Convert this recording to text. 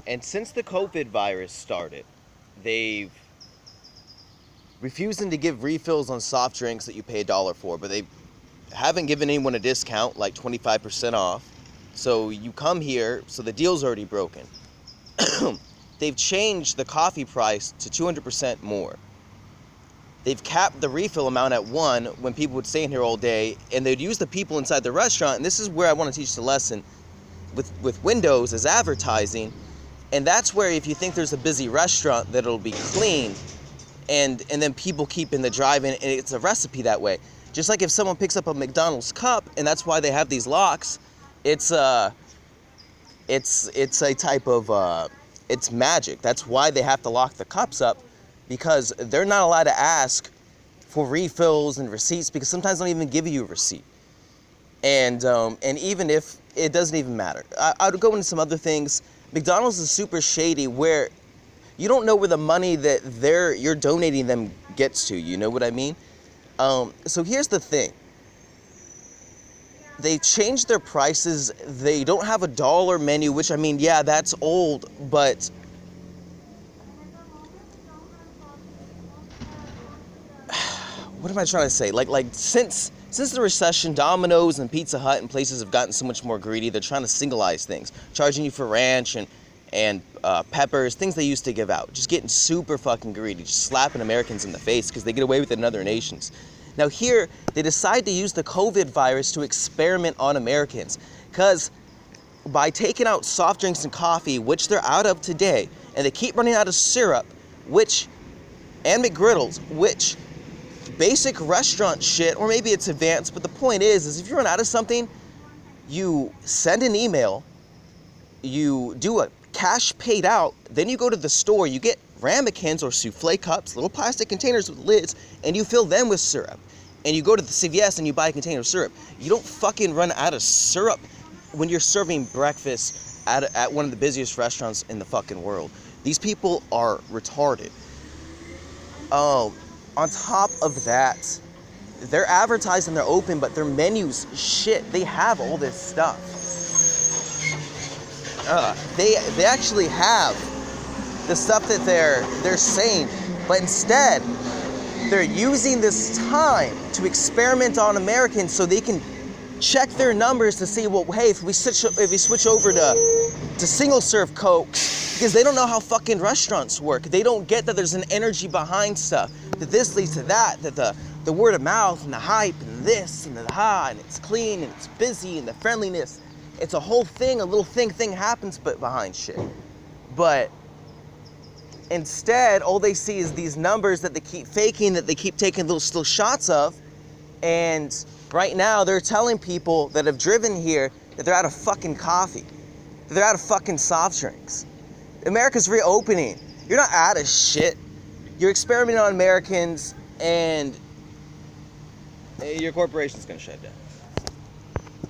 And since the COVID virus started, they've refusing to give refills on soft drinks that you pay $1 for, but they haven't given anyone a discount, like 25% off. So you come here, so the deal's already broken. They've changed the coffee price to 200% more. They've capped the refill amount at 1 when people would stay in here all day, and they'd use the people inside the restaurant, and this is where I want to teach the lesson with windows as advertising. And that's where, if you think there's a busy restaurant, that it'll be clean, and then people keep in the drive-in, and it's a recipe that way. Just like if someone picks up a McDonald's cup, and that's why they have these locks, it's a type of, it's magic. That's why they have to lock the cups up, because they're not allowed to ask for refills and receipts, because sometimes they don't even give you a receipt. And even if, it doesn't even matter. I would go into some other things. McDonald's is super shady, where you don't know where the money that you're donating them gets to, you know what I mean? So here's the thing. They changed their prices. They don't have a $1 menu, which, I mean, yeah, that's old, but what am I trying to say? Like since the recession, Domino's and Pizza Hut and places have gotten so much more greedy. They're trying to singleize things, charging you for ranch and peppers, things they used to give out. Just getting super fucking greedy, just slapping Americans in the face because they get away with it in other nations. Now here, they decide to use the COVID virus to experiment on Americans, because by taking out soft drinks and coffee, which they're out of today, and they keep running out of syrup, and McGriddles, which basic restaurant shit, or maybe it's advanced, but the point is if you run out of something, you send an email, you do a cash paid out, then you go to the store, you get ramekins or souffle cups, little plastic containers with lids, and you fill them with syrup. And you go to the CVS and you buy a container of syrup. You don't fucking run out of syrup when you're serving breakfast at one of the busiest restaurants in the fucking world. These people are retarded. On top of that, they're advertising they're open, but their menus, shit, they have all this stuff. They actually have the stuff that they're saying, but instead, they're using this time to experiment on Americans so they can check their numbers to see, well, hey, if we switch over to single serve Cokes, because they don't know how fucking restaurants work. They don't get that there's an energy behind stuff, that this leads to that the word of mouth and the hype and this and the and it's clean and it's busy and the friendliness. It's a whole thing, a little thing happens but behind shit. But instead, all they see is these numbers that they keep faking, that they keep taking little still shots of. And right now, they're telling people that have driven here that they're out of fucking coffee, that they're out of fucking soft drinks. America's reopening. You're not out of shit. You're experimenting on Americans, and your corporation's gonna shut down.